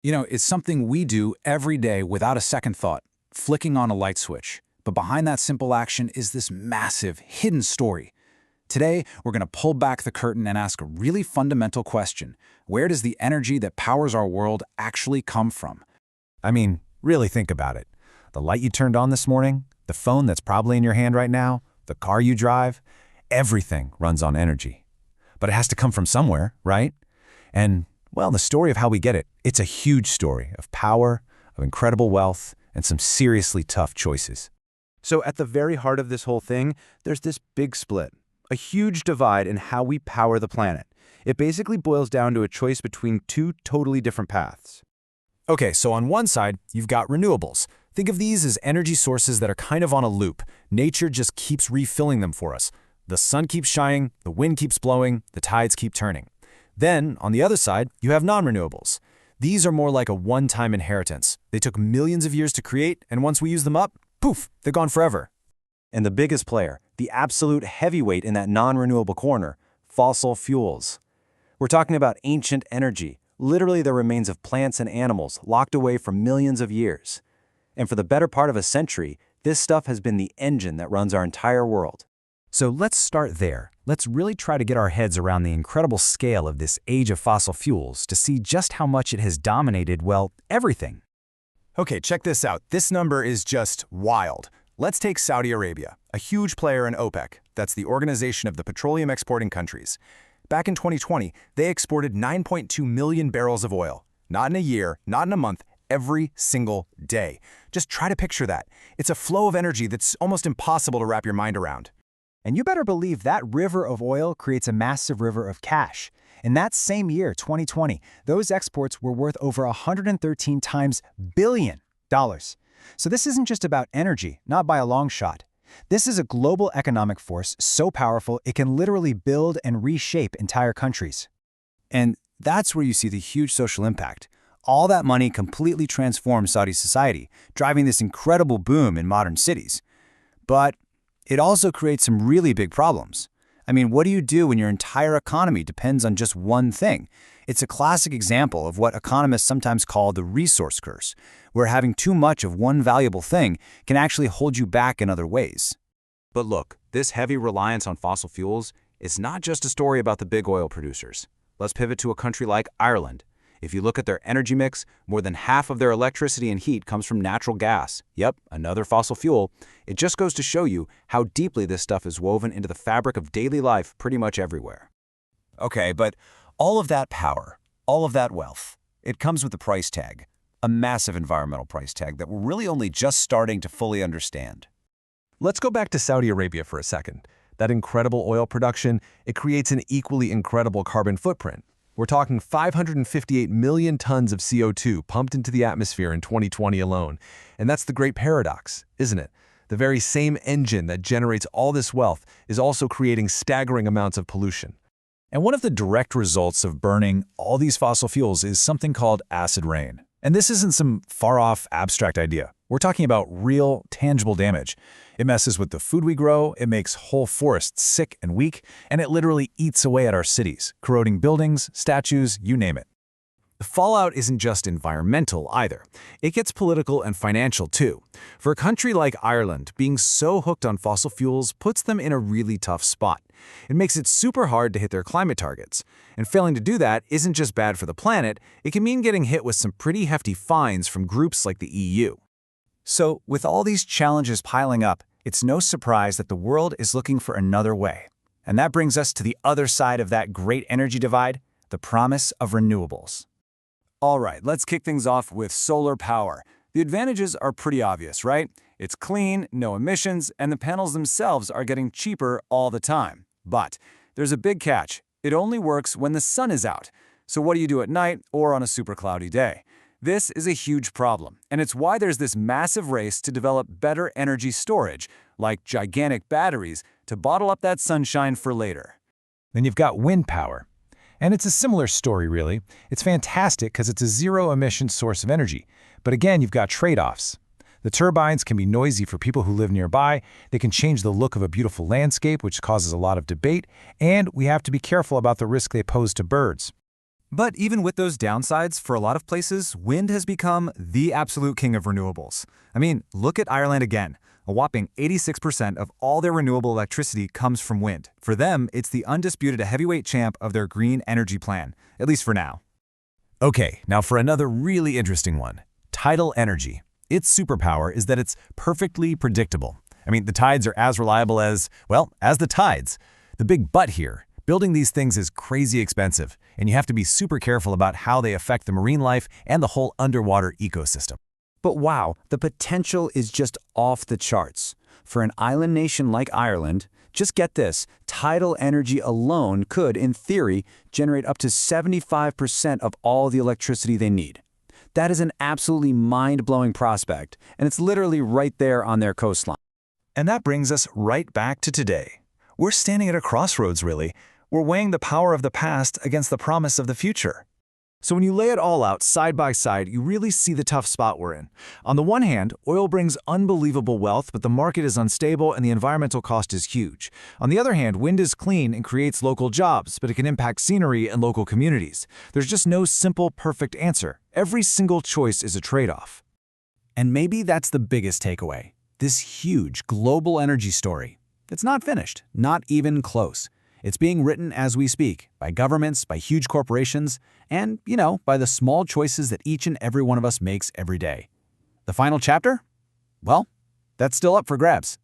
It's something we do every day without a second thought, flicking on a light switch. But behind that simple action is this massive, hidden story. Today, we're going to pull back the curtain and ask a really fundamental question. Where does the energy that powers our world actually come from? I mean, really think about it. The light you turned on this morning, the phone that's probably in your hand right now, the car you drive, everything runs on energy. But it has to come from somewhere, right? And, well, the story of how we get it, it's a huge story of power, of incredible wealth, and some seriously tough choices. So at the very heart of this whole thing, there's this big split, a huge divide in how we power the planet. It basically boils down to a choice between two totally different paths. Okay, so on one side, you've got renewables. Think of these as energy sources that are kind of on a loop. Nature just keeps refilling them for us. The sun keeps shining, the wind keeps blowing, the tides keep turning. Then, on the other side, you have non-renewables. These are more like a one-time inheritance. They took millions of years to create, and once we use them up, poof, they're gone forever. And the biggest player, the absolute heavyweight in that non-renewable corner, fossil fuels. We're talking about ancient energy, literally the remains of plants and animals locked away for millions of years. And for the better part of a century, this stuff has been the engine that runs our entire world. So let's start there. Let's really try to get our heads around the incredible scale of this age of fossil fuels to see just how much it has dominated, well, everything. Okay, check this out. This number is just wild. Let's take Saudi Arabia, a huge player in OPEC. That's the Organization of the Petroleum Exporting Countries. Back in 2020, they exported 9.2 million barrels of oil. Not in a year, not in a month, every single day. Just try to picture that. It's a flow of energy that's almost impossible to wrap your mind around. And you better believe that river of oil creates a massive river of cash. In that same year, 2020, those exports were worth over 113 times billion dollars. So this isn't just about energy, not by a long shot. This is a global economic force so powerful it can literally build and reshape entire countries. And that's where you see the huge social impact. All that money completely transformed Saudi society, driving this incredible boom in modern cities. But it also creates some really big problems. I mean, what do you do when your entire economy depends on just one thing? It's a classic example of what economists sometimes call the resource curse, where having too much of one valuable thing can actually hold you back in other ways. But look, this heavy reliance on fossil fuels is not just a story about the big oil producers. Let's pivot to a country like Ireland. If you look at their energy mix, more than half of their electricity and heat comes from natural gas. Yep, another fossil fuel. It just goes to show you how deeply this stuff is woven into the fabric of daily life pretty much everywhere. Okay, but all of that power, all of that wealth, it comes with a price tag, a massive environmental price tag that we're really only just starting to fully understand. Let's go back to Saudi Arabia for a second. That incredible oil production, it creates an equally incredible carbon footprint. We're talking 558 million tons of CO2 pumped into the atmosphere in 2020 alone. And that's the great paradox, isn't it? The very same engine that generates all this wealth is also creating staggering amounts of pollution. And one of the direct results of burning all these fossil fuels is something called acid rain. And this isn't some far-off abstract idea. We're talking about real, tangible damage. It messes with the food we grow, it makes whole forests sick and weak, and it literally eats away at our cities, corroding buildings, statues, you name it. The fallout isn't just environmental either. It gets political and financial too. For a country like Ireland, being so hooked on fossil fuels puts them in a really tough spot. It makes it super hard to hit their climate targets. And failing to do that isn't just bad for the planet, it can mean getting hit with some pretty hefty fines from groups like the EU. So, with all these challenges piling up, it's no surprise that the world is looking for another way. And that brings us to the other side of that great energy divide, the promise of renewables. All right, let's kick things off with solar power. The advantages are pretty obvious, right? It's clean, no emissions, and the panels themselves are getting cheaper all the time. But there's a big catch. It only works when the sun is out. So what do you do at night or on a super cloudy day? This is a huge problem, and it's why there's this massive race to develop better energy storage, like gigantic batteries, to bottle up that sunshine for later. Then you've got wind power. And it's a similar story, really. It's fantastic because it's a zero-emission source of energy. But again, you've got trade-offs. The turbines can be noisy for people who live nearby, they can change the look of a beautiful landscape, which causes a lot of debate, and we have to be careful about the risk they pose to birds. But even with those downsides, for a lot of places, wind has become the absolute king of renewables. I mean, look at Ireland again. A whopping 86% of all their renewable electricity comes from wind. For them, it's the undisputed heavyweight champ of their green energy plan, at least for now. Okay, now for another really interesting one. Tidal energy. Its superpower is that it's perfectly predictable. I mean, the tides are as reliable as, well, as the tides. The big but here, building these things is crazy expensive, and you have to be super careful about how they affect the marine life and the whole underwater ecosystem. But wow, the potential is just off the charts. For an island nation like Ireland, just get this, tidal energy alone could, in theory, generate up to 75% of all the electricity they need. That is an absolutely mind-blowing prospect, and it's literally right there on their coastline. And that brings us right back to today. We're standing at a crossroads, really. We're weighing the power of the past against the promise of the future. So when you lay it all out side by side, you really see the tough spot we're in. On the one hand, oil brings unbelievable wealth, but the market is unstable and the environmental cost is huge. On the other hand, wind is clean and creates local jobs, but it can impact scenery and local communities. There's just no simple, perfect answer. Every single choice is a trade-off. And maybe that's the biggest takeaway. This huge global energy story. It's not finished, not even close. It's being written as we speak, by governments, by huge corporations, and, by the small choices that each and every one of us makes every day. The final chapter? Well, that's still up for grabs.